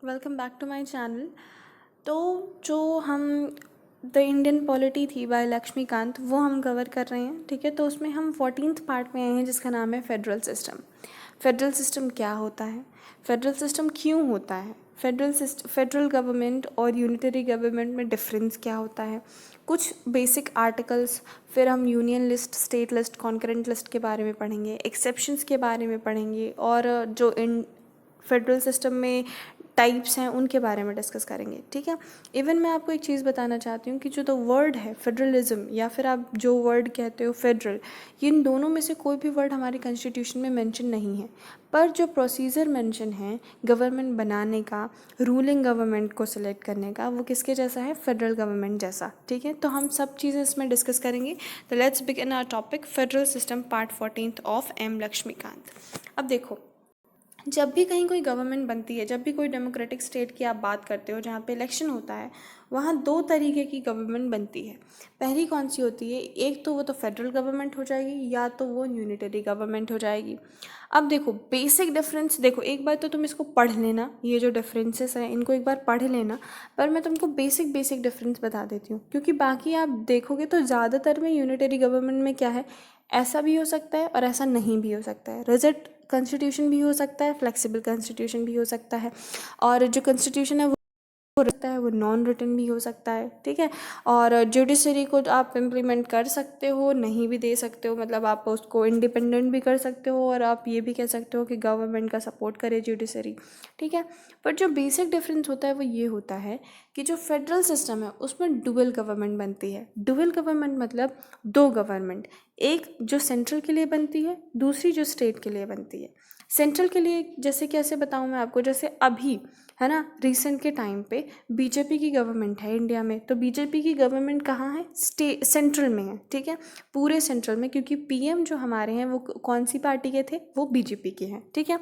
Welcome back to my channel. तो जो हम द इंडियन पॉलिटी थी बाय लक्ष्मीकांत वो हम कवर कर रहे हैं, ठीक है। तो उसमें हम 14th पार्ट में आए हैं जिसका नाम है फेडरल सिस्टम। फेडरल सिस्टम क्या होता है, फेडरल सिस्टम क्यों होता है, फेडरल गवर्नमेंट और यूनिटरी गवर्नमेंट में डिफरेंस क्या होता है, कुछ बेसिक आर्टिकल्स, फिर हम union list, state list, concurrent list के बारे में पढ़ेंगे, एक्सेप्शंस के बारे में पढ़ेंगे, और जो इन फेडरल सिस्टम में टाइप्स हैं उनके बारे में डिस्कस करेंगे, ठीक है। इवन मैं आपको एक चीज़ बताना चाहती हूँ कि जो द वर्ड है फेडरलिज्म, या फिर आप जो वर्ड कहते हो फेडरल, इन दोनों में से कोई भी वर्ड हमारे कॉन्स्टिट्यूशन में मेंशन नहीं है। पर जो प्रोसीजर मेंशन है गवर्नमेंट बनाने का, रूलिंग गवर्नमेंट को सिलेक्ट करने का, वो किसके जैसा है, फेडरल गवर्नमेंट जैसा, ठीक है। तो हम सब चीज़ें इसमें डिस्कस करेंगे। तो let's begin our topic federal system part 14 of M Laxmikanth. अब देखो, जब भी कहीं कोई गवर्नमेंट बनती है, जब भी कोई डेमोक्रेटिक स्टेट की आप बात करते हो जहाँ पे इलेक्शन होता है, वहाँ दो तरीके की गवर्नमेंट बनती है। पहली कौन सी होती है, एक तो वो तो फेडरल गवर्नमेंट हो जाएगी, या तो वो यूनिटरी गवर्नमेंट हो जाएगी। अब देखो बेसिक डिफरेंस, देखो एक बार तो तुम इसको पढ़ लेना, ये जो डिफरेंसेस हैं इनको एक बार पढ़ लेना, पर मैं तुमको बेसिक बेसिक डिफरेंस बता देती हूँ, क्योंकि बाकी आप देखोगे तो ज़्यादातर में यूनिटरी गवर्नमेंट में क्या है, ऐसा भी हो सकता है और ऐसा नहीं भी हो सकता है। रिजिड कॉन्स्टिट्यूशन भी हो सकता है, फ्लेक्सिबल कॉन्स्टिट्यूशन भी हो सकता है, और जो कॉन्स्टिट्यूशन है वो रहता है वो नॉन रिटन भी हो सकता है, ठीक है। और जुडिशरी को आप इम्प्लीमेंट कर सकते हो, नहीं भी दे सकते हो, मतलब आप उसको इंडिपेंडेंट भी कर सकते हो, और आप ये भी कह सकते हो कि गवर्नमेंट का सपोर्ट करे जुडिशरी, ठीक है। पर जो बेसिक डिफरेंस होता है वो ये होता है कि जो फेडरल सिस्टम है उसमें डुअल गवर्नमेंट बनती है। डुअल गवर्नमेंट मतलब दो गवर्नमेंट, एक जो सेंट्रल के लिए बनती है, दूसरी जो स्टेट के लिए बनती है। सेंट्रल के लिए जैसे कैसे बताऊँ मैं आपको, जैसे अभी है ना, रिसेंट के टाइम पे बीजेपी की गवर्नमेंट है इंडिया में, तो बीजेपी की गवर्नमेंट कहाँ है, सेंट्रल में है, ठीक है, पूरे सेंट्रल में, क्योंकि पीएम जो हमारे हैं वो कौन सी पार्टी के थे, वो बीजेपी के हैं, ठीक है।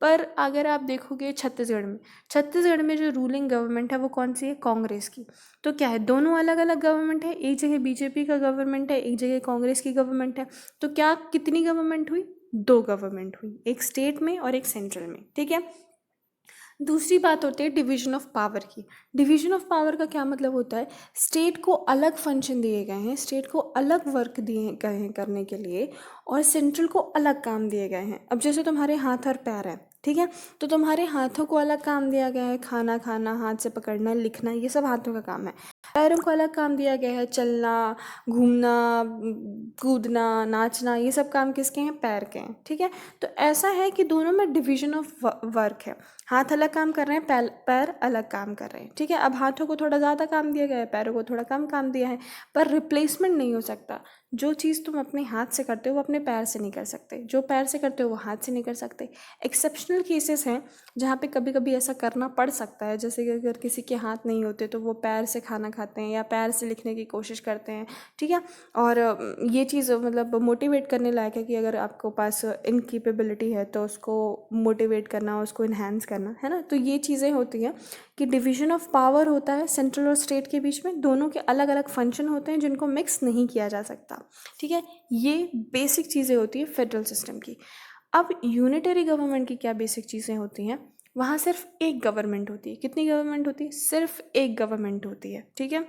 पर अगर आप देखोगे छत्तीसगढ़ में जो रूलिंग गवर्नमेंट है वो कौन सी है, कांग्रेस की। तो क्या है, दोनों अलग अलग गवर्नमेंट है, एक जगह बीजेपी का गवर्नमेंट है, एक जगह कांग्रेस की गवर्नमेंट है। तो क्या कितनी गवर्नमेंट हुई, दो गवर्नमेंट हुई, एक स्टेट में और एक सेंट्रल में, ठीक है। दूसरी बात होती है डिवीजन ऑफ पावर की। डिवीजन ऑफ पावर का क्या मतलब होता है, स्टेट को अलग फंक्शन दिए गए हैं, स्टेट को अलग वर्क दिए गए हैं करने के लिए, और सेंट्रल को अलग काम दिए गए हैं। अब जैसे तुम्हारे हाथ और पैर हैं, ठीक है, तो तुम्हारे हाथों को अलग काम दिया गया है, खाना खाना, हाथ से पकड़ना, लिखना, ये सब हाथों का काम है। पैरों को अलग काम दिया गया है, चलना, घूमना, कूदना, नाचना, ये सब काम किसके हैं, पैर के हैं, ठीक है। तो ऐसा है कि दोनों में डिवीजन ऑफ वर्क है, हाथ अलग काम कर रहे हैं, पैर अलग काम कर रहे हैं, ठीक है। अब हाथों को थोड़ा ज़्यादा काम दिया गया है, पैरों को थोड़ा कम काम दिया है, पर रिप्लेसमेंट नहीं हो सकता। जो चीज़ तुम अपने हाथ से करते हो वो अपने पैर से नहीं कर सकते, जो पैर से करते हो वो हाथ से नहीं कर सकते। एक्सेप्शनल केसेस हैं जहाँ पे कभी कभी ऐसा करना पड़ सकता है, जैसे कि अगर किसी के हाथ नहीं होते तो वो पैर से खाना खाते हैं या पैर से लिखने की कोशिश करते हैं, ठीक है। और ये चीज़ मतलब मोटिवेट करने लायक है कि अगर आपको पास इनकेपेबिलिटी है तो उसको मोटिवेट करना, उसको इन्हांस करना, है ना। तो ये चीज़ें होती हैं कि डिवीजन ऑफ पावर होता है सेंट्रल और स्टेट के बीच में, दोनों के अलग अलग फंक्शन होते हैं जिनको मिक्स नहीं किया जा सकता, ठीक है। ये बेसिक चीज़ें होती है फेडरल सिस्टम की। अब यूनिटरी गवर्नमेंट की क्या बेसिक चीज़ें होती हैं, वहाँ सिर्फ एक गवर्नमेंट होती है। कितनी गवर्नमेंट होती है, सिर्फ एक गवर्नमेंट होती है, ठीक है।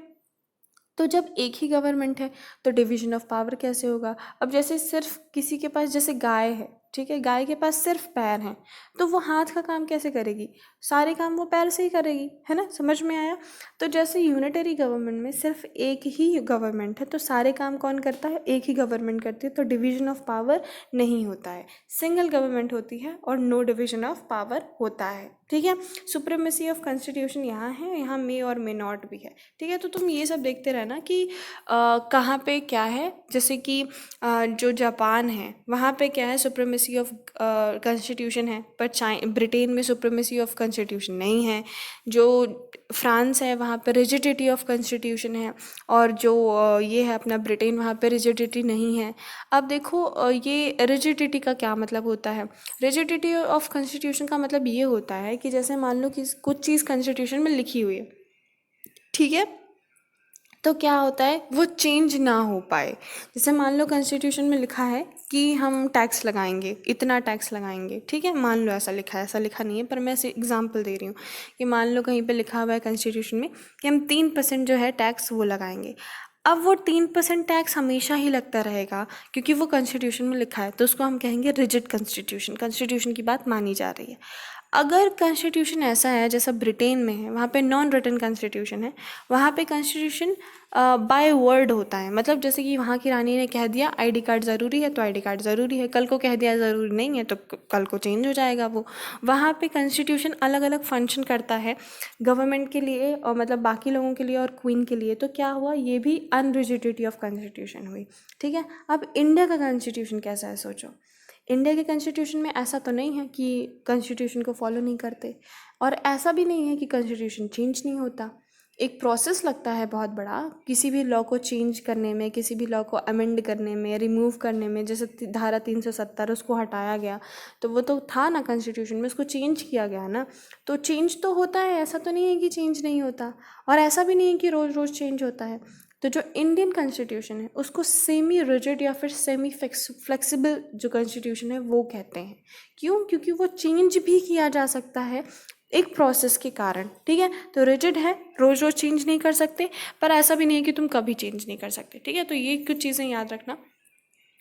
तो जब एक ही गवर्नमेंट है तो डिवीजन ऑफ पावर कैसे होगा। अब जैसे सिर्फ किसी के पास, जैसे गाय है, ठीक है, गाय के पास सिर्फ पैर हैं, तो वो हाथ का काम कैसे करेगी, सारे काम वो पैर से ही करेगी, है ना, समझ में आया। तो जैसे यूनिटरी गवर्नमेंट में सिर्फ एक ही गवर्नमेंट है तो सारे काम कौन करता है, एक ही गवर्नमेंट करती है, तो डिवीजन ऑफ पावर नहीं होता है, सिंगल गवर्नमेंट होती है और नो डिवीजन ऑफ पावर होता है, ठीक है। सुप्रीमेसी ऑफ कॉन्स्टिट्यूशन यहाँ है, यहाँ मे और मे नॉट भी है, ठीक है। तो तुम ये सब देखते रहना कि कहाँ पे क्या है। जैसे कि जो जापान है वहाँ पे क्या है, सुप्रीमेसी ऑफ कॉन्स्टिट्यूशन है, पर ब्रिटेन में सुप्रीमेसी ऑफ कॉन्स्टिट्यूशन नहीं है। जो फ्रांस है वहाँ पे रिजिडिटी ऑफ कॉन्स्टिट्यूशन है, और जो ये है अपना ब्रिटेन, वहाँ पे रिजिडिटी नहीं है। अब देखो ये रिजिडिटी का क्या मतलब होता है, रिजिडिटी ऑफ कॉन्स्टिट्यूशन का मतलब ये होता है कि जैसे मान लो कि कुछ चीज़ कॉन्स्टिट्यूशन में लिखी हुई है, ठीक है, तो क्या होता है, वो चेंज ना हो पाए। जैसे मान लो कॉन्स्टिट्यूशन में लिखा है कि हम टैक्स लगाएंगे, इतना टैक्स लगाएंगे, ठीक है, मान लो ऐसा लिखा है, ऐसा लिखा नहीं है पर मैं ऐसे एग्जांपल दे रही हूँ कि मान लो कहीं पे लिखा हुआ है कॉन्स्टिट्यूशन में कि हम 3% जो है टैक्स वो लगाएंगे। अब वो 3% टैक्स हमेशा ही लगता रहेगा क्योंकि वो कॉन्स्टिट्यूशन में लिखा है, तो उसको हम कहेंगे रिजिड कॉन्स्टिट्यूशन, कॉन्स्टिट्यूशन की बात मानी जा रही है। अगर कॉन्स्टिट्यूशन ऐसा है जैसा ब्रिटेन में है, वहाँ पे नॉन रिटन कॉन्स्टिट्यूशन है, वहाँ पे कॉन्स्टिट्यूशन बाय वर्ड होता है। मतलब जैसे कि वहाँ की रानी ने कह दिया आईडी कार्ड ज़रूरी है तो आईडी कार्ड ज़रूरी है, कल को कह दिया ज़रूरी नहीं है तो कल को चेंज हो जाएगा वो। वहाँ पे कॉन्स्टिट्यूशन अलग अलग फंक्शन करता है गवर्नमेंट के लिए और मतलब बाकी लोगों के लिए और क्वीन के लिए। तो क्या हुआ, ये भी अनरिजिडिटी ऑफ कॉन्स्टिट्यूशन हुई, ठीक है। अब इंडिया का कॉन्स्टिट्यूशन कैसा है सोचो। इंडिया के कॉन्स्टिट्यूशन में ऐसा तो नहीं है कि कॉन्स्टिट्यूशन को फॉलो नहीं करते, और ऐसा भी नहीं है कि कॉन्स्टिट्यूशन चेंज नहीं होता। एक प्रोसेस लगता है बहुत बड़ा किसी भी लॉ को चेंज करने में, किसी भी लॉ को अमेंड करने में, रिमूव करने में। जैसे धारा 370 उसको हटाया गया तो वो तो था ना कॉन्स्टिट्यूशन में, उसको चेंज किया गया ना, तो चेंज तो होता है, ऐसा तो नहीं है कि चेंज नहीं होता। और ऐसा भी नहीं है कि रोज़ रोज़ चेंज होता है। तो जो इंडियन कॉन्स्टिट्यूशन है उसको सेमी रिजिड या फिर सेमी फ्लेक्सिबल जो कॉन्स्टिट्यूशन है वो कहते हैं। क्यों? क्योंकि वो चेंज भी किया जा सकता है एक प्रोसेस के कारण, ठीक है। तो रिजिड है, रोज़ रोज़ चेंज नहीं कर सकते, पर ऐसा भी नहीं है कि तुम कभी चेंज नहीं कर सकते, ठीक है। तो ये कुछ चीज़ें याद रखना।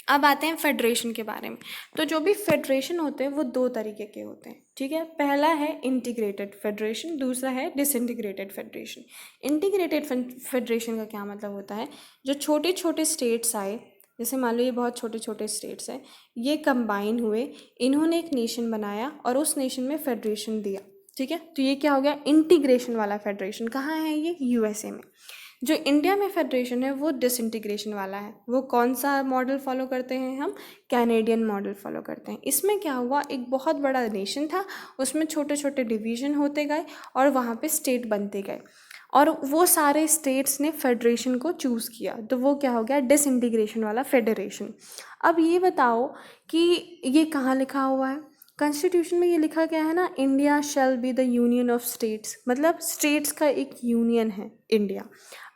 अब आते हैं फेडरेशन के बारे में। तो जो भी फेडरेशन होते हैं वो दो तरीके के होते हैं, ठीक है। पहला है इंटीग्रेटेड फेडरेशन, दूसरा है डिसइंटीग्रेटेड फेडरेशन। इंटीग्रेटेड फेडरेशन का क्या मतलब होता है, जो छोटे छोटे स्टेट्स आए, जैसे मान लो ये बहुत छोटे छोटे स्टेट्स हैं, ये कंबाइन हुए, इन्होंने एक नेशन बनाया और उस नेशन में फेडरेशन दिया, ठीक है। तो ये क्या हो गया, इंटीग्रेशन वाला फेडरेशन। कहाँ है ये, यूएसए में। जो इंडिया में फेडरेशन है वो डिसइंटीग्रेशन वाला है। वो कौन सा मॉडल फॉलो करते हैं हम, कैनेडियन मॉडल फॉलो करते हैं। इसमें क्या हुआ, एक बहुत बड़ा नेशन था, उसमें छोटे छोटे डिवीज़न होते गए और वहाँ पे स्टेट बनते गए, और वो सारे स्टेट्स ने फेडरेशन को चूज़ किया, तो वो क्या हो गया, डिसइंटीग्रेशन वाला फेडरेशन। अब ये बताओ कि ये कहाँ लिखा हुआ है, कॉन्स्टिट्यूशन में ये लिखा गया है ना, India shall be the union of states, मतलब स्टेट्स का एक यूनियन है इंडिया।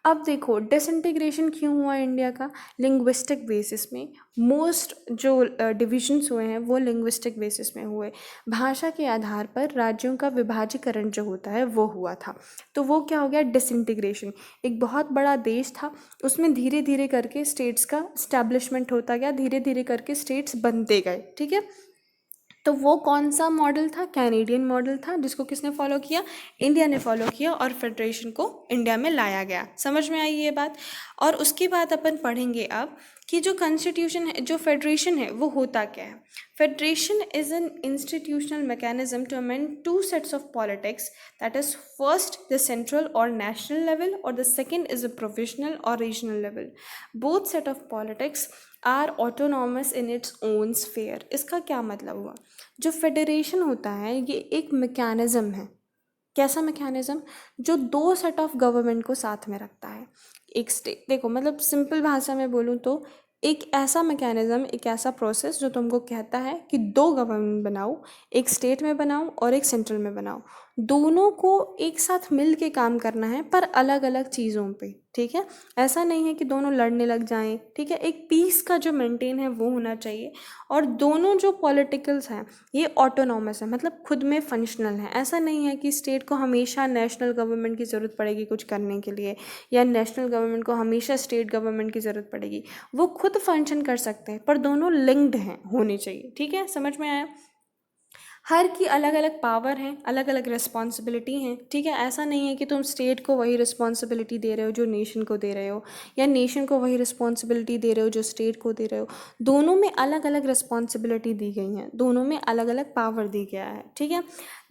अब देखो डिसइंटीग्रेशन क्यों हुआ इंडिया का, लिंग्विस्टिक बेसिस में। मोस्ट जो डिविजन्स हुए हैं वो लिंग्विस्टिक बेसिस में हुए, भाषा के आधार पर राज्यों का विभाजीकरण जो होता है वो हुआ था। तो वो क्या हो गया, डिसइंटीग्रेशन। एक बहुत बड़ा देश था, उसमें धीरे धीरे करके स्टेट्स का स्टैब्लिशमेंट होता गया, धीरे धीरे करके स्टेट्स बनते गए, ठीक है। तो वो कौन सा मॉडल था, कैनेडियन मॉडल था, जिसको किसने फॉलो किया, इंडिया ने फॉलो किया, और फेडरेशन को इंडिया में लाया गया। समझ में आई ये बात। और उसके बाद अपन पढ़ेंगे अब कि जो कॉन्स्टिट्यूशन है, जो फेडरेशन है, वो होता क्या है। Federation is an institutional mechanism to amend two sets of politics, that is first the central और नेशनल लेवल, और the second is a provisional और regional level. Both set of politics are autonomous in its own sphere. इसका क्या मतलब हुआ, जो federation होता है ये एक मैकेनिज्म है। कैसा मैकेनिज्म, जो दो सेट ऑफ गवर्नमेंट को साथ में रखता है। एक स्टेट, देखो मतलब सिंपल भाषा में बोलूँ तो एक ऐसा मैकेनिज्म, एक ऐसा प्रोसेस जो तुमको कहता है कि दो गवर्नमेंट बनाओ, एक स्टेट में बनाओ और एक सेंट्रल में बनाओ, दोनों को एक साथ मिल के काम करना है पर अलग अलग चीज़ों पे, ठीक है। ऐसा नहीं है कि दोनों लड़ने लग जाएं, ठीक है। एक पीस का जो मेंटेन है वो होना चाहिए। और दोनों जो पॉलिटिकल्स हैं ये ऑटोनॉमस है, मतलब खुद में फंक्शनल है। ऐसा नहीं है कि स्टेट को हमेशा नेशनल गवर्नमेंट की ज़रूरत पड़ेगी कुछ करने के लिए, या नेशनल गवर्नमेंट को हमेशा स्टेट गवर्नमेंट की ज़रूरत पड़ेगी। वो खुद फंक्शन कर सकते हैं पर दोनों लिंक्ड हैं, होने चाहिए, ठीक है। समझ में आया। हर की अलग अलग पावर है, अलग अलग रिस्पॉन्सिबिलिटी हैं, ठीक है। ऐसा नहीं है कि तुम स्टेट को वही रिस्पॉन्सिबिलिटी दे रहे हो जो नेशन को दे रहे हो, या नेशन को वही रिस्पॉन्सिबिलिटी दे रहे हो जो स्टेट को दे रहे हो। दोनों में अलग अलग रिस्पॉन्सिबिलिटी दी गई हैं, दोनों में अलग अलग पावर दी गया है, ठीक है।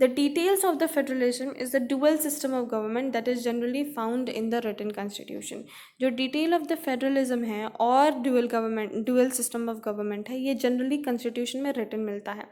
The details of the federalism is the dual system of government that is generally found in the written constitution. जो डिटेल ऑफ द फेडरलिज्म है और डुअल सिस्टम ऑफ गवर्नमेंट है, ये जनरली कॉन्स्टिट्यूशन में रिटन मिलता है।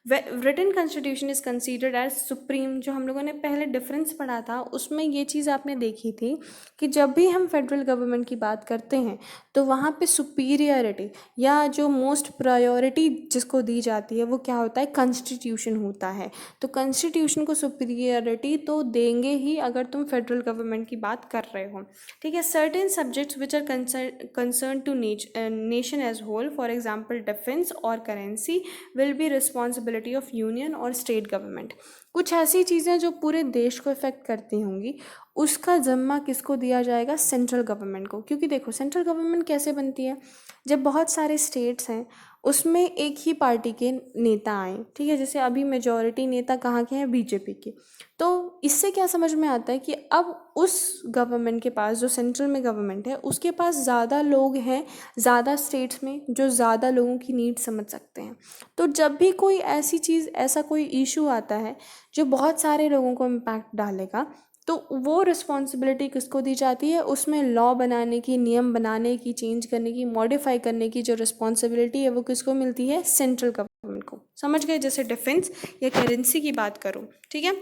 Written constitution is considered as supreme. जो हम लोगों ने पहले डिफरेंस पढ़ा था उसमें ये चीज़ आपने देखी थी कि जब भी हम फेडरल गवर्नमेंट की बात करते हैं तो वहाँ पे सुपीरियरिटी या जो मोस्ट प्रायोरिटी जिसको दी जाती है वो क्या होता है, कॉन्स्टिट्यूशन होता है। तो कॉन्स्टिट्यूशन को सुपीरियरिटी तो देंगे ही अगर तुम फेडरल गवर्नमेंट की बात कर रहे हो, ठीक है। Certain subjects which are concern to nation as whole, for example defence और currency, will be responsibility of union और स्टेट गवर्नमेंट। कुछ ऐसी चीज़ें जो पूरे देश को इफेक्ट करती होंगी उसका ज़िम्मा किसको दिया जाएगा, सेंट्रल गवर्नमेंट को। क्योंकि देखो सेंट्रल गवर्नमेंट कैसे बनती है, जब बहुत सारे स्टेट्स हैं उसमें एक ही पार्टी के नेता आए, ठीक है। जैसे अभी मेजॉरिटी नेता कहाँ के हैं, बीजेपी के। तो इससे क्या समझ में आता है कि अब उस गवर्नमेंट के पास, जो सेंट्रल में गवर्नमेंट है उसके पास ज़्यादा लोग हैं ज़्यादा स्टेट्स में जो ज़्यादा लोगों की नीड समझ सकते हैं। तो जब भी कोई ऐसी चीज़, ऐसा कोई इशू आता है जो बहुत सारे लोगों को इम्पैक्ट डालेगा तो वो रिस्पॉन्सिबिलिटी किसको दी जाती है, उसमें लॉ बनाने की, नियम बनाने की, चेंज करने की, मॉडिफाई करने की जो रिस्पॉन्सिबिलिटी है वो किसको मिलती है, सेंट्रल गवर्नमेंट को। समझ गए, जैसे डिफेंस या करेंसी की बात करूँ, ठीक है।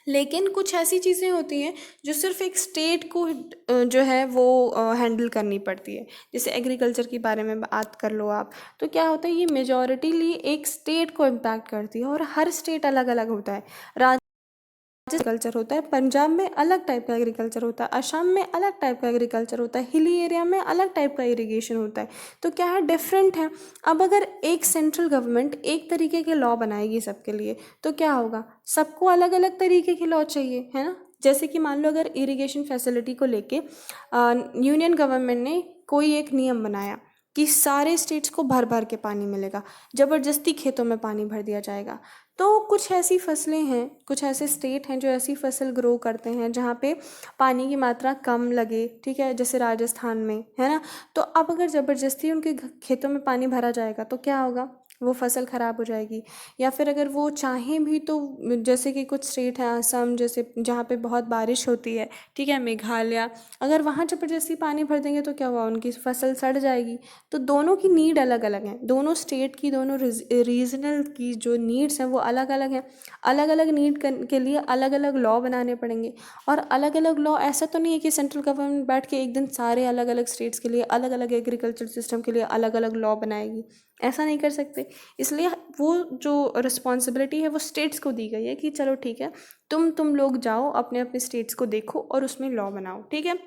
लेकिन कुछ ऐसी चीज़ें होती हैं जो सिर्फ एक स्टेट को जो है वो हैंडल करनी पड़ती है। जैसे एग्रीकल्चर के बारे में बात कर लो आप, तो क्या होता है ये मेजॉरिटीली एक स्टेट को इम्पैक्ट करती है और हर स्टेट अलग अलग होता है। एग्रीकल्चर होता है, पंजाब में अलग टाइप का एग्रीकल्चर होता है, असम में अलग टाइप का एग्रीकल्चर होता है, हिली एरिया में अलग टाइप का इरिगेशन होता है। तो क्या है, डिफरेंट है। अब अगर एक सेंट्रल गवर्नमेंट एक तरीके के लॉ बनाएगी सबके लिए तो क्या होगा, सबको अलग अलग तरीके के लॉ चाहिए, है ना। जैसे कि मान लो अगर इरिगेशन फैसिलिटी को लेके यूनियन गवर्नमेंट ने कोई एक नियम बनाया कि सारे स्टेट्स को भर भर के पानी मिलेगा, ज़बरदस्ती खेतों में पानी भर दिया जाएगा। तो कुछ ऐसी फसलें हैं, कुछ ऐसे स्टेट हैं जो ऐसी फसल ग्रो करते हैं जहाँ पे पानी की मात्रा कम लगे, ठीक है, जैसे राजस्थान में, है ना। तो अब अगर ज़बरदस्ती उनके खेतों में पानी भरा जाएगा तो क्या होगा, वो फसल ख़राब हो जाएगी। या फिर अगर वो चाहें भी तो, जैसे कि कुछ स्टेट हैं असम जैसे जहाँ पे बहुत बारिश होती है, ठीक है, मेघालय, अगर वहाँ ज़बरदस्ती पानी भर देंगे तो क्या हुआ, उनकी फसल सड़ जाएगी। तो दोनों की नीड अलग अलग है, दोनों स्टेट की, दोनों रीजनल की जो नीड्स हैं वो अलग अलग हैं। अलग अलग नीड के लिए अलग अलग लॉ बनाने पड़ेंगे। और अलग अलग लॉ, ऐसा तो नहीं है कि सेंट्रल गवर्नमेंट बैठ के एक दिन सारे अलग अलग स्टेट्स के लिए अलग अलग एग्रीकल्चर सिस्टम के लिए अलग अलग लॉ बनाएगी, ऐसा नहीं कर सकते। इसलिए वो जो रिस्पॉन्सिबिलिटी है वो स्टेट्स को दी गई है कि चलो ठीक है, तुम लोग जाओ अपने अपने स्टेट्स को देखो और उसमें लॉ बनाओ, ठीक है।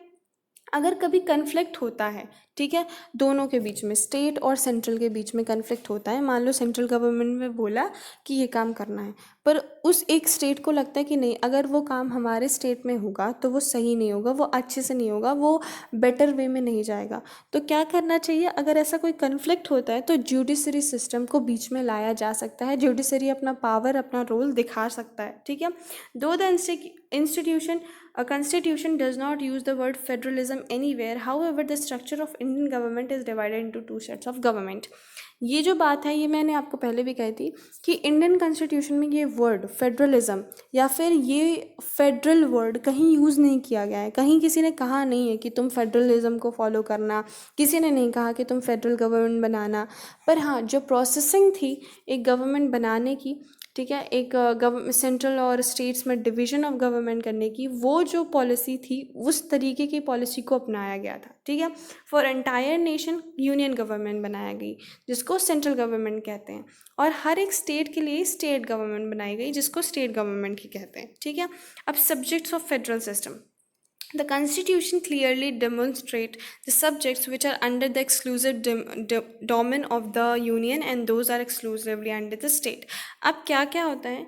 अगर कभी कन्फ्लिक्ट होता है, ठीक है, दोनों के बीच में, स्टेट और सेंट्रल के बीच में कन्फ्लिक्ट होता है, मान लो सेंट्रल गवर्नमेंट में बोला कि ये काम करना है, पर उस एक स्टेट को लगता है कि नहीं, अगर वो काम हमारे स्टेट में होगा तो वो सही नहीं होगा, वो अच्छे से नहीं होगा, वो बेटर वे में नहीं जाएगा। तो क्या करना चाहिए, अगर ऐसा कोई कन्फ्लिक्ट होता है तो जुडिशरी सिस्टम को बीच में लाया जा सकता है, जुडिशरी अपना पावर, अपना रोल दिखा सकता है, ठीक है। दो the institution a constitution does not use the word federalism anywhere, however the structure of Indian government is divided into two sets of government। ये जो बात है ये मैंने आपको पहले भी कही थी कि इंडियन कॉन्स्टिट्यूशन में ये वर्ड फेडरलिज्म या फिर ये फेडरल वर्ड कहीं यूज़ नहीं किया गया है, कहीं किसी ने कहा नहीं है कि तुम फेडरलिज्म को फॉलो करना, किसी ने नहीं कहा कि तुम फेडरल गवर्नमेंट बनाना। पर हाँ, जो प्रोसेसिंग थी एक गवर्नमेंट बनाने की, ठीक है, एक सेंट्रल और स्टेट्स में डिवीजन ऑफ गवर्नमेंट करने की, वो जो पॉलिसी थी उस तरीके की पॉलिसी को अपनाया गया था, ठीक है। For entire nation union government बनाया गई जिसको सेंट्रल गवर्नमेंट कहते हैं, और हर एक स्टेट के लिए स्टेट गवर्नमेंट बनाई गई जिसको स्टेट गवर्नमेंट ही कहते हैं, ठीक है। अब subjects of federal system, the Constitution clearly demonstrates the subjects which are under the exclusive domain of the Union and those are exclusively under the state। अब क्या क्या होता है,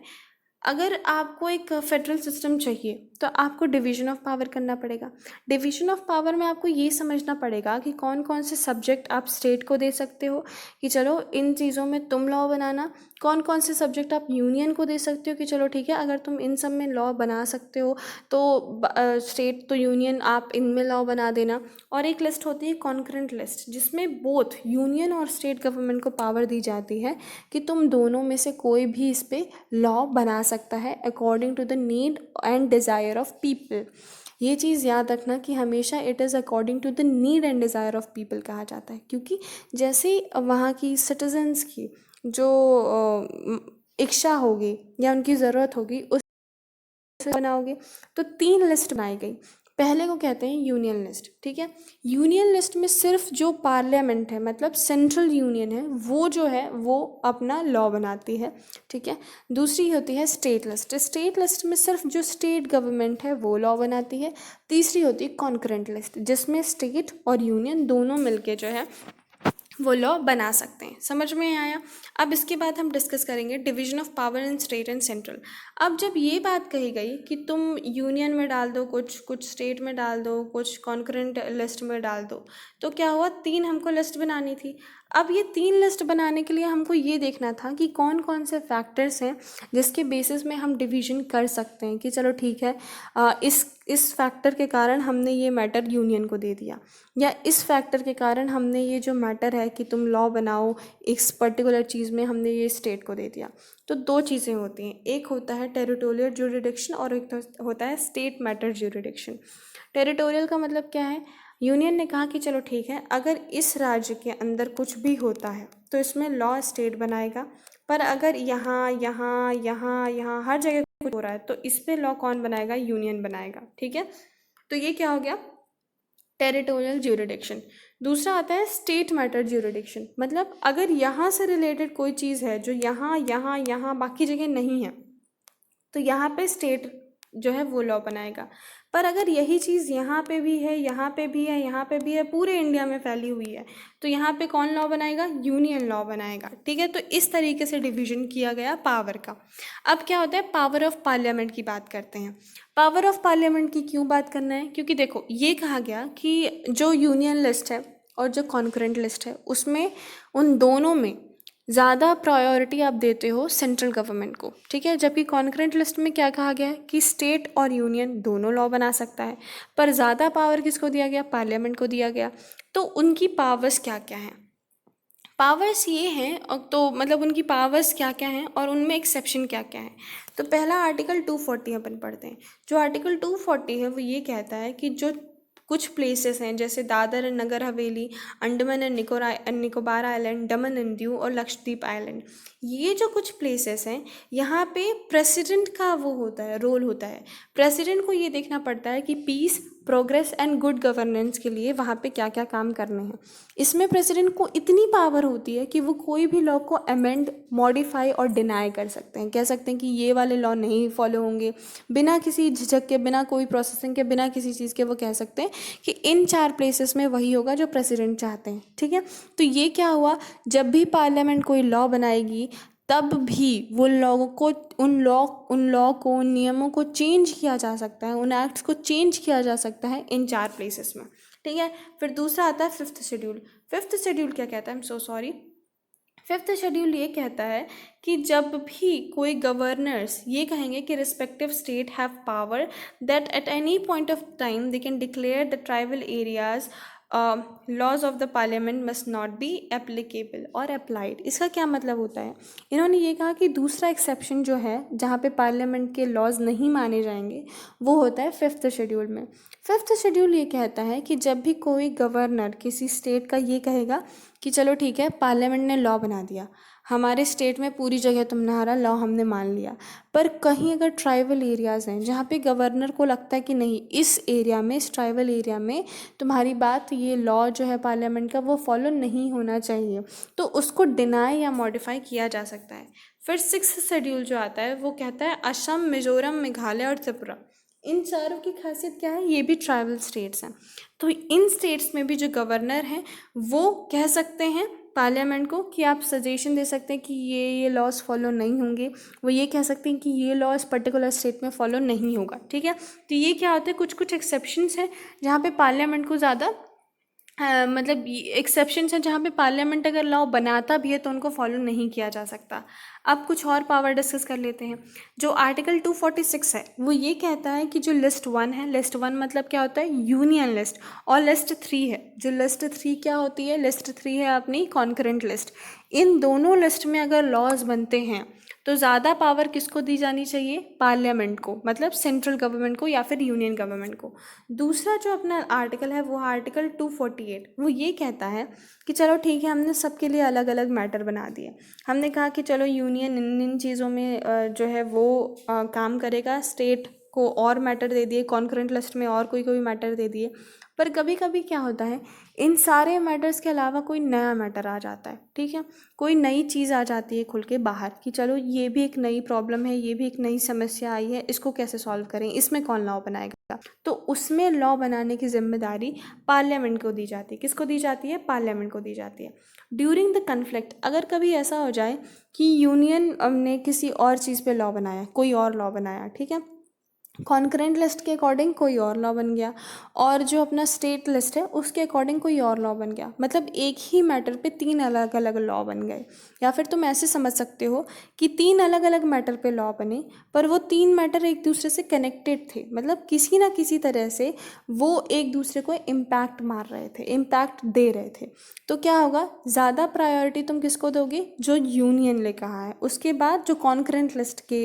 अगर आपको एक फेडरल सिस्टम चाहिए तो आपको डिवीजन ऑफ पावर करना पड़ेगा। डिवीजन ऑफ पावर में आपको ये समझना पड़ेगा कि कौन कौन से सब्जेक्ट आप स्टेट को दे सकते हो कि चलो इन चीज़ों में तुम लॉ बनाना, कौन कौन से सब्जेक्ट आप यूनियन को दे सकते हो कि चलो ठीक है, अगर तुम इन सब में लॉ बना सकते हो तो स्टेट तो यूनियन आप इनमें लॉ बना देना। और एक लिस्ट होती है कॉन्करेंट लिस्ट, जिसमें बोथ यूनियन और स्टेट गवर्नमेंट को पावर दी जाती है कि तुम दोनों में से कोई भी इस पर लॉ बना सकता है according to the need and desire of people. ये चीज़ याद रखना कि हमेशा it is according to the need and desire of people कहा जाता है, क्योंकि जैसे वहाँ की सिटीजन्स की जो इच्छा होगी या उनकी ज़रूरत होगी उस बनाओगे। तो 3 लिस्ट बनाई गई। पहले को कहते हैं यूनियन लिस्ट, ठीक है। यूनियन लिस्ट में सिर्फ जो पार्लियामेंट है, मतलब सेंट्रल यूनियन है, वो जो है वो अपना लॉ बनाती है, ठीक है। दूसरी होती है स्टेट लिस्ट। स्टेट लिस्ट में सिर्फ जो स्टेट गवर्नमेंट है वो लॉ बनाती है। तीसरी होती है कॉन्करेंट लिस्ट, जिसमें स्टेट और यूनियन दोनों मिलके जो है वो लॉ बना सकते हैं। समझ में आया। अब इसके बाद हम डिस्कस करेंगे division of power in state and central. अब जब ये बात कही गई कि तुम यूनियन में डाल दो कुछ, कुछ स्टेट में डाल दो, कुछ कॉन्करेंट लिस्ट में डाल दो, तो क्या हुआ, 3 हमको लिस्ट बनानी थी। अब ये 3 लिस्ट बनाने के लिए हमको ये देखना था कि कौन कौन से फैक्टर्स हैं जिसके बेसिस में हम डिवीज़न कर सकते हैं कि चलो ठीक है, इस फैक्टर के कारण हमने ये मैटर यूनियन को दे दिया, या इस फैक्टर के कारण हमने ये जो मैटर है कि तुम लॉ बनाओ इस पर्टिकुलर चीज़ में, हमने ये स्टेट को दे दिया। तो 2 चीज़ें होती हैं, एक होता है टेरिटोरियल ज्यूरिडिक्शन और एक होता है स्टेट मैटर ज्यूरिडिक्शन। टेरिटोरियल का मतलब क्या है, यूनियन ने कहा कि चलो ठीक है, अगर इस राज्य के अंदर कुछ भी होता है तो इसमें लॉ स्टेट बनाएगा, पर अगर यहाँ यहाँ यहाँ यहाँ हर जगह कुछ हो रहा है तो इस पे लॉ कौन बनाएगा, यूनियन बनाएगा, ठीक है। तो ये क्या हो गया, टेरिटोरियल ज्यूरिडिक्शन। दूसरा आता है स्टेट मैटर ज्यूरिडिक्शन, मतलब अगर यहाँ से रिलेटेड कोई चीज़ है जो यहाँ यहाँ यहाँ बाकी जगह नहीं है, तो यहाँ पे स्टेट जो है वो लॉ बनाएगा। पर अगर यही चीज़ यहाँ पे भी है, यहाँ पे भी है, यहाँ पे भी है, पूरे इंडिया में फैली हुई है, तो यहाँ पे कौन लॉ बनाएगा, यूनियन लॉ बनाएगा, ठीक है। तो इस तरीके से डिवीजन किया गया पावर का। अब क्या होता है, पावर ऑफ पार्लियामेंट की बात करते हैं। पावर ऑफ पार्लियामेंट की क्यों बात करना है, क्योंकि देखो ये कहा गया कि जो यूनियन लिस्ट है और जो कॉन्करेंट लिस्ट है उसमें उन दोनों में ज़्यादा प्रायोरिटी आप देते हो सेंट्रल गवर्नमेंट को, ठीक है। जबकि कॉन्करेंट लिस्ट में क्या कहा गया है कि स्टेट और यूनियन दोनों लॉ बना सकता है, पर ज़्यादा पावर किसको दिया गया, पार्लियामेंट को दिया गया। तो उनकी पावर्स क्या क्या हैं, पावर्स ये हैं, और तो मतलब उनकी पावर्स क्या क्या हैं और उनमें एक्सेप्शन क्या क्या है। तो पहला आर्टिकल 240 अपन पढ़ते हैं। जो आर्टिकल 240 है वो ये कहता है कि जो कुछ प्लेसेस हैं जैसे Dadar and Nagar Haveli, Andaman and Nicobar island, Daman and Diu और लक्षद्वीप आइलैंड, ये जो कुछ प्लेसेस हैं यहाँ पे प्रेसिडेंट का वो होता है, रोल होता है। प्रेसिडेंट को ये देखना पड़ता है कि peace, progress and good governance के लिए वहाँ पे क्या क्या काम करने हैं। इसमें प्रेसिडेंट को इतनी पावर होती है कि वो कोई भी लॉ को अमेंड, मॉडिफाई और डिनाई कर सकते हैं। कह सकते हैं कि ये वाले लॉ नहीं फॉलो होंगे, बिना किसी झिझक के, बिना कोई प्रोसेसिंग के, बिना किसी चीज़ के वो कह सकते हैं कि इन 4 प्लेसेस में वही होगा जो प्रेसिडेंट चाहते हैं, ठीक है। तो ये क्या हुआ, जब भी पार्लियामेंट कोई लॉ बनाएगी तब भी वो उन लॉ को, उन नियमों को चेंज किया जा सकता है, उन एक्ट्स को चेंज किया जा सकता है इन 4 प्लेसेस में, ठीक है। फिर दूसरा आता है 5th शेड्यूल। 5th शेड्यूल क्या कहता है, I am so sorry. 5th schedule ये कहता है कि जब भी कोई गवर्नर्स ये कहेंगे कि respective state have power that at any point of time they can declare the tribal areas laws of the parliament must not be applicable और अप्लाइड। इसका क्या मतलब होता है, इन्होंने ये कहा कि दूसरा एक्सेप्शन जो है जहाँ पे पार्लियामेंट के लॉज नहीं माने जाएंगे वो होता है 5th शेड्यूल में। 5th शेड्यूल ये कहता है कि जब भी कोई गवर्नर किसी स्टेट का ये कहेगा कि चलो ठीक है, पार्लियामेंट ने लॉ बना दिया, हमारे स्टेट में पूरी जगह तुम्हारा लॉ हमने मान लिया, पर कहीं अगर ट्राइबल एरियाज़ हैं जहाँ पे गवर्नर को लगता है कि नहीं, इस एरिया में, इस ट्राइबल एरिया में तुम्हारी बात, ये लॉ जो है पार्लियामेंट का वो फॉलो नहीं होना चाहिए, तो उसको डिनाई या मॉडिफाई किया जा सकता है। फिर 6th शेड्यूल जो आता है वो कहता है असम, मिजोरम, मेघालय और त्रिपुरा, इन चारों की खासियत क्या है, ये भी ट्राइबल स्टेट्स हैं। तो इन स्टेट्स में भी जो गवर्नर हैं वो कह सकते हैं पार्लियामेंट को कि आप सजेशन दे सकते हैं कि ये लॉज फॉलो नहीं होंगे, वो ये कह सकते हैं कि ये लॉ इस पर्टिकुलर स्टेट में फॉलो नहीं होगा, ठीक है। तो ये क्या होता है, कुछ कुछ एक्सेप्शंस हैं जहाँ पे पार्लियामेंट को ज़्यादा मतलब एक्सेप्शंस हैं जहाँ पे पार्लियामेंट अगर लॉ बनाता भी है तो उनको फॉलो नहीं किया जा सकता। अब कुछ और पावर डिस्कस कर लेते हैं। जो आर्टिकल 246 है वो ये कहता है कि जो लिस्ट 1 है, लिस्ट 1 मतलब क्या होता है, यूनियन लिस्ट, और लिस्ट 3 है, जो लिस्ट 3 क्या होती है, लिस्ट 3 है अपनी कॉन्करेंट लिस्ट। इन दोनों लिस्ट में अगर लॉज बनते हैं तो ज़्यादा पावर किसको दी जानी चाहिए? पार्लियामेंट को, मतलब सेंट्रल गवर्नमेंट को या फिर यूनियन गवर्नमेंट को। दूसरा जो अपना आर्टिकल है वो आर्टिकल 248, वो ये कहता है कि चलो ठीक है, हमने सबके लिए अलग अलग मैटर बना दिए। हमने कहा कि चलो यूनियन इन इन चीज़ों में जो है वो काम करेगा, स्टेट को और मैटर दे दिए, कॉन्करेंट लिस्ट में और कोई कोई मैटर दे दिए। पर कभी कभी क्या होता है, इन सारे मैटर्स के अलावा कोई नया मैटर आ जाता है, ठीक है, कोई नई चीज़ आ जाती है खुल के बाहर कि चलो ये भी एक नई प्रॉब्लम है, ये भी एक नई समस्या आई है, इसको कैसे सॉल्व करें, इसमें कौन लॉ बनाएगा। तो उसमें लॉ बनाने की जिम्मेदारी पार्लियामेंट को दी जाती है। किसको दी जाती है? पार्लियामेंट को दी जाती है। ड्यूरिंग द कन्फ्लिक्ट, अगर कभी ऐसा हो जाए कि यूनियन ने किसी और चीज़ पे लॉ बनाया, कोई और लॉ बनाया, ठीक है, कॉन्करेंट लिस्ट के अकॉर्डिंग कोई और लॉ बन गया, और जो अपना स्टेट लिस्ट है उसके अकॉर्डिंग कोई और लॉ बन गया, मतलब एक ही मैटर पे 3 अलग अलग लॉ बन गए। या फिर तुम ऐसे समझ सकते हो कि 3 अलग अलग मैटर पे लॉ बने, पर वो 3 मैटर एक दूसरे से कनेक्टेड थे, मतलब किसी ना किसी तरह से वो एक दूसरे को इम्पैक्ट मार रहे थे, इम्पैक्ट दे रहे थे। तो क्या होगा, ज़्यादा प्रायोरिटी तुम किसको दोगे? जो यूनियन ने कहा है, उसके बाद जो कॉन्करेंट लिस्ट के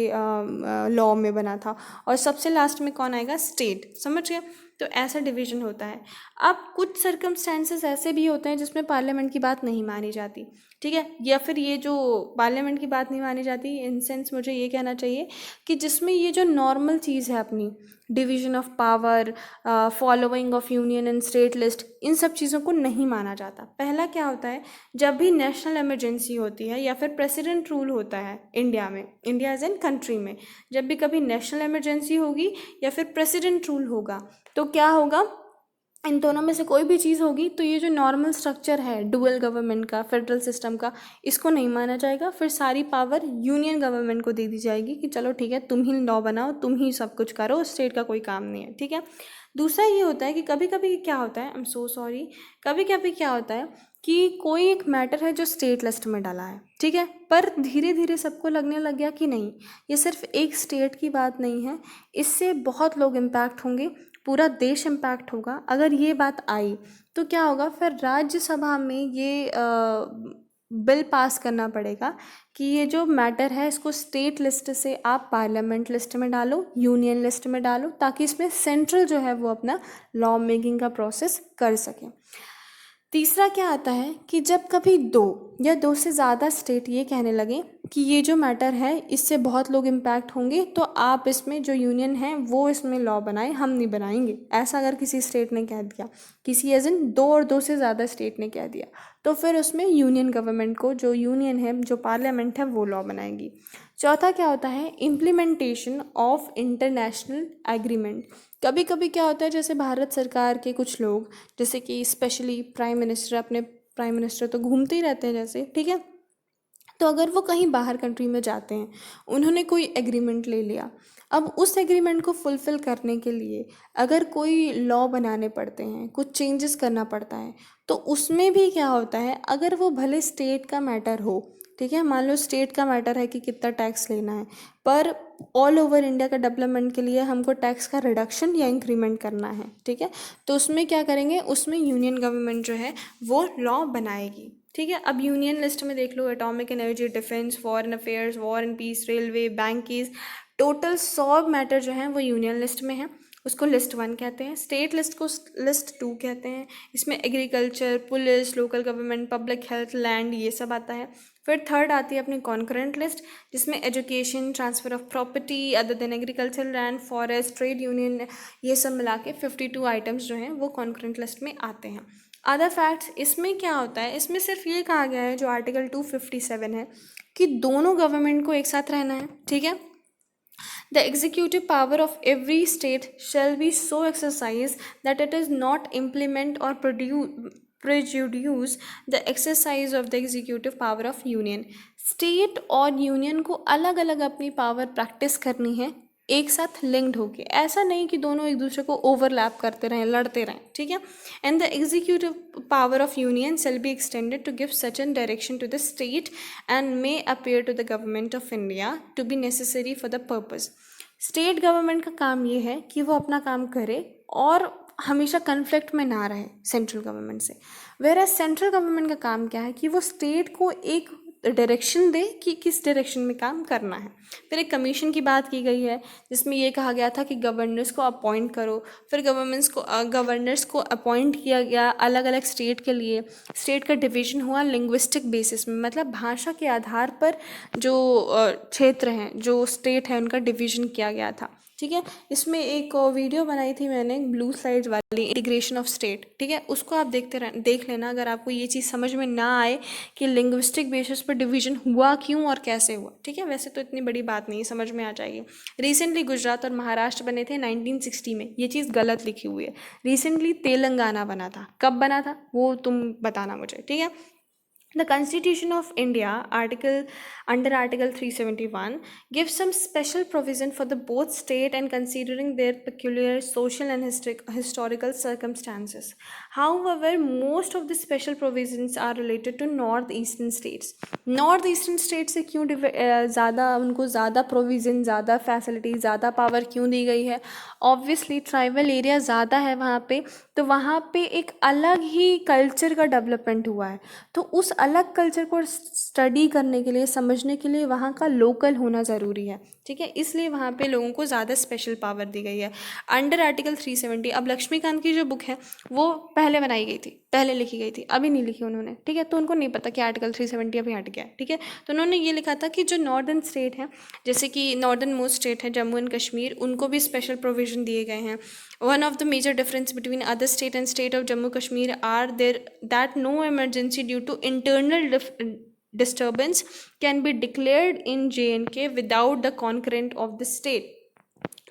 लॉ में बना था, और सबसे लास्ट में कौन आएगा? स्टेट। समझ गए? तो ऐसा डिवीजन होता है। अब कुछ सर्कमस्टेंसेस ऐसे भी होते हैं जिसमें पार्लियामेंट की बात नहीं मानी जाती, ठीक है, या फिर ये जो पार्लियामेंट की बात नहीं मानी जाती इन सेंस मुझे ये कहना चाहिए कि जिसमें ये जो नॉर्मल चीज़ है अपनी division of power, following of union and state list, इन सब चीज़ों को नहीं माना जाता। पहला क्या होता है, जब भी नेशनल इमरजेंसी होती है या फिर प्रेसिडेंट रूल होता है इंडिया में, इंडिया एज एन कंट्री में, जब भी कभी नेशनल इमरजेंसी होगी या फिर प्रेसिडेंट रूल होगा, तो क्या होगा, इन दोनों में से कोई भी चीज़ होगी तो ये जो नॉर्मल स्ट्रक्चर है डुअल गवर्नमेंट का, फेडरल सिस्टम का, इसको नहीं माना जाएगा। फिर सारी पावर यूनियन गवर्नमेंट को दे दी जाएगी कि चलो ठीक है, तुम ही लॉ बनाओ, तुम ही सब कुछ करो, स्टेट का कोई काम नहीं है, ठीक है। दूसरा ये होता है कि कभी कभी क्या होता है, आई एम सो सॉरी, कभी कभी क्या होता है कि कोई एक मैटर है जो स्टेट लिस्ट में डाला है, ठीक है, पर धीरे धीरे सबको लगने लग गया कि नहीं, ये सिर्फ एक स्टेट की बात नहीं है, इससे बहुत लोग इम्पैक्ट होंगे, पूरा देश इम्पैक्ट होगा। अगर ये बात आई तो क्या होगा, फिर राज्यसभा में ये बिल पास करना पड़ेगा कि ये जो मैटर है इसको स्टेट लिस्ट से आप पार्लियामेंट लिस्ट में डालो, यूनियन लिस्ट में डालो, ताकि इसमें सेंट्रल जो है वो अपना लॉ मेकिंग का प्रोसेस कर सके। तीसरा क्या आता है कि जब कभी 2 या 2 से ज़्यादा स्टेट ये कहने लगे कि ये जो मैटर है इससे बहुत लोग इम्पैक्ट होंगे, तो आप इसमें जो यूनियन है वो इसमें लॉ बनाए, हम नहीं बनाएंगे, ऐसा अगर किसी स्टेट ने कह दिया, किसी एज इन 2 और 2 से ज़्यादा स्टेट ने कह दिया, तो फिर उसमें यूनियन गवर्नमेंट को, जो यूनियन है, जो पार्लियामेंट है, वो लॉ बनाएगी। चौथा क्या होता है, इम्प्लीमेंटेशन ऑफ इंटरनेशनल एग्रीमेंट। कभी कभी क्या होता है, जैसे भारत सरकार के कुछ लोग, जैसे कि स्पेशली प्राइम मिनिस्टर, अपने प्राइम मिनिस्टर तो घूमते ही रहते हैं जैसे, ठीक है, तो अगर वो कहीं बाहर कंट्री में जाते हैं, उन्होंने कोई एग्रीमेंट ले लिया, अब उस एग्रीमेंट को फुलफ़िल करने के लिए अगर कोई लॉ बनाने पड़ते हैं, कुछ चेंजेस करना पड़ता है, तो उसमें भी क्या होता है, अगर वो भले स्टेट का मैटर हो, ठीक है, मान लो स्टेट का मैटर है कि कितना टैक्स लेना है, पर ऑल ओवर इंडिया का डेवलपमेंट के लिए हमको टैक्स का रिडक्शन या इंक्रीमेंट करना है, ठीक है, तो उसमें क्या करेंगे, उसमें यूनियन गवर्नमेंट जो है वो लॉ बनाएगी, ठीक है। अब यूनियन लिस्ट में देख लो, atomic energy, defence, foreign affairs, war and peace, railway, banking, total 100 matter जो हैं वो यूनियन लिस्ट में है, उसको लिस्ट 1 कहते हैं। स्टेट लिस्ट को लिस्ट 2 कहते हैं। इसमें agriculture, police, local government, public health, land, ये सब आता है। फिर थर्ड आती है अपनी कॉन्करेंट लिस्ट, जिसमें education, transfer of property other than agriculture land, forest, trade union, ये सब मिला के 52 आइटम्स जो हैं वो कॉन्करेंट लिस्ट में आते हैं। अदर फैक्ट्स, इसमें क्या होता है, इसमें सिर्फ ये कहा गया है जो आर्टिकल 257 है कि दोनों गवर्नमेंट को एक साथ रहना है, ठीक है। The executive power of every state shall be so exercised that it is not implement or prejudice the exercise of the executive power of union. State और यूनियन को अलग अलग अपनी पावर प्रैक्टिस करनी है, एक साथ लिंक्ड होके, ऐसा नहीं कि दोनों एक दूसरे को ओवरलैप करते रहें, लड़ते रहें, ठीक है। And the executive power of union shall be extended to give such an direction to the state and may appear to the government of India to be necessary for the purpose. State government का काम ये है कि वो अपना काम करे और हमेशा कन्फ्लिक्ट में ना रहे सेंट्रल गवर्नमेंट से। वेयर एज सेंट्रल गवर्नमेंट का काम क्या है कि वो स्टेट को एक डायरेक्शन दे कि किस डायरेक्शन में काम करना है। फिर एक कमीशन की बात की गई है जिसमें ये कहा गया था कि गवर्नर्स को अपॉइंट करो। फिर गवर्नर्स को अपॉइंट किया गया अलग अलग स्टेट के लिए। स्टेट का डिवीज़न हुआ लिंग्विस्टिक बेसिस में, मतलब भाषा के आधार पर जो क्षेत्र हैं, जो स्टेट है, उनका डिवीज़न किया गया था। ठीक है, इसमें एक वीडियो बनाई थी मैंने ब्लू स्लाइड्स वाली, इंटीग्रेशन ऑफ स्टेट। ठीक है, उसको आप देख लेना अगर आपको ये चीज़ समझ में ना आए कि लिंग्विस्टिक बेसिस पर डिवीज़न हुआ क्यों और कैसे हुआ। ठीक है, वैसे तो इतनी बड़ी बात नहीं, समझ में आ जाएगी। रिसेंटली गुजरात और महाराष्ट्र बने थे 1960 में, ये चीज़ गलत लिखी हुई है। रिसेंटली तेलंगाना बना था, कब बना था वो तुम बताना मुझे। ठीक है, The Constitution of India, under Article 371, gives some special provision for the both state and considering their peculiar social and historical circumstances. However, most of the special provisions are related to northeastern states. Northeastern states से क्यों ज़्यादा उनको ज़्यादा provision, ज़्यादा facility, ज़्यादा power क्यों दी गई है? ऑब्वियसली ट्राइबल एरिया ज़्यादा है वहाँ पे, तो वहाँ पे एक अलग ही कल्चर का डेवलपमेंट हुआ है। तो उस अलग कल्चर को स्टडी करने के लिए, समझने के लिए वहाँ का लोकल होना ज़रूरी है। ठीक है, इसलिए वहाँ पे लोगों को ज़्यादा स्पेशल पावर दी गई है अंडर आर्टिकल 370। अब लक्ष्मीकांत की जो बुक है वो पहले बनाई गई थी, पहले लिखी गई थी, अभी नहीं लिखी उन्होंने। ठीक है, तो उनको नहीं पता कि आर्टिकल 370 अभी हट गया है। ठीक है, तो उन्होंने ये लिखा था कि जो नॉर्दर्न स्टेट है, जैसे कि नॉर्दर्न मोस्ट स्टेट है जम्मू एंड कश्मीर, उनको भी स्पेशल प्रोविज़न दिए गए हैं। One of the major difference between other state and state of Jammu Kashmir are there that no emergency due to internal disturbance can be declared in J&K without the concurrent of the state.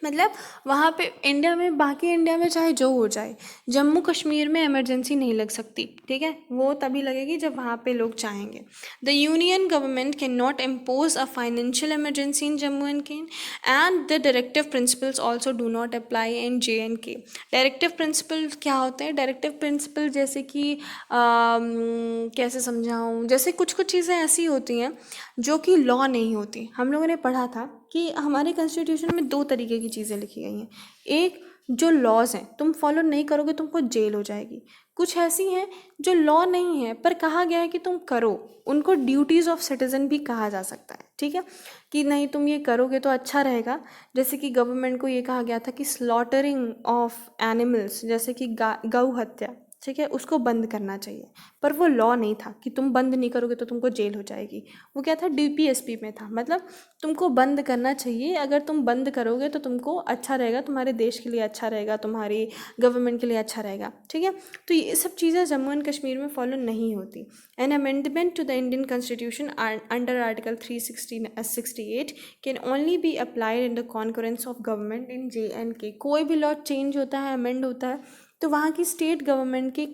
मतलब वहाँ पे India में, बाकी India में चाहे जो हो जाए, जम्मू कश्मीर में इमरजेंसी नहीं लग सकती। ठीक है, वो तभी लगेगी जब वहाँ पे लोग चाहेंगे। The union government can not impose a financial emergency in Jammu and K, and the directive principles also do not apply in J&K। Directive principle क्या होते हैं? डायरेक्टिव प्रिंसिपल जैसे कि कैसे समझाऊँ, जैसे कुछ कुछ चीज़ें ऐसी होती हैं जो कि लॉ नहीं होती। हम लोगों ने पढ़ा था कि हमारे कॉन्स्टिट्यूशन में 2 तरीके की चीज़ें लिखी गई हैं। एक, जो लॉज हैं तुम फॉलो नहीं करोगे तुमको जेल हो जाएगी। कुछ ऐसी हैं जो लॉ नहीं है पर कहा गया है कि तुम करो, उनको ड्यूटीज़ ऑफ सिटीज़न भी कहा जा सकता है। ठीक है, कि नहीं तुम ये करोगे तो अच्छा रहेगा। जैसे कि गवर्नमेंट को ये कहा गया था कि स्लॉटरिंग ऑफ एनिमल्स, जैसे कि गौ हत्या, ठीक है, उसको बंद करना चाहिए, पर वो लॉ नहीं था कि तुम बंद नहीं करोगे तो तुमको जेल हो जाएगी। वो क्या था? DPSP में था, मतलब तुमको बंद करना चाहिए। अगर तुम बंद करोगे तो तुमको अच्छा रहेगा, तुम्हारे देश के लिए अच्छा रहेगा, तुम्हारी गवर्नमेंट के लिए अच्छा रहेगा। ठीक है, तो ये सब चीज़ें जम्मू एंड कश्मीर में फॉलो नहीं होती। An amendment to the Indian constitution under article 368 can only be applied in the concurrence of government in J&K। कोई भी लॉ चेंज होता है, अमेंड होता है, तो वहाँ की स्टेट गवर्नमेंट के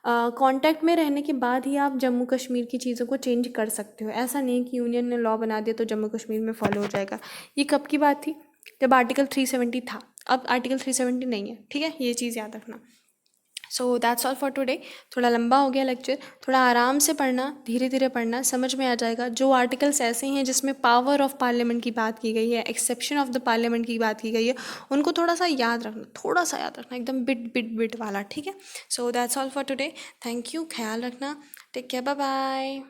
कांटेक्ट में रहने के बाद ही आप जम्मू कश्मीर की चीज़ों को चेंज कर सकते हो। ऐसा नहीं कि यूनियन ने लॉ बना दिया तो जम्मू कश्मीर में फॉलो हो जाएगा। ये कब की बात थी? जब आर्टिकल 370 था, अब आर्टिकल 370 नहीं है। ठीक है, ये चीज़ याद रखना। So that's all for today. थोड़ा लंबा हो गया लेक्चर, थोड़ा आराम से पढ़ना, धीरे धीरे पढ़ना, समझ में आ जाएगा। जो आर्टिकल्स ऐसे हैं जिसमें पावर ऑफ पार्लियामेंट की बात की गई है, एक्सेप्शन ऑफ द पार्लियामेंट की बात की गई है, उनको थोड़ा सा याद रखना, थोड़ा सा याद रखना, एकदम बिट वाला। ठीक है, so that's all for today. Thank you, ख्याल रखना, टेक केयर, बाय बाय।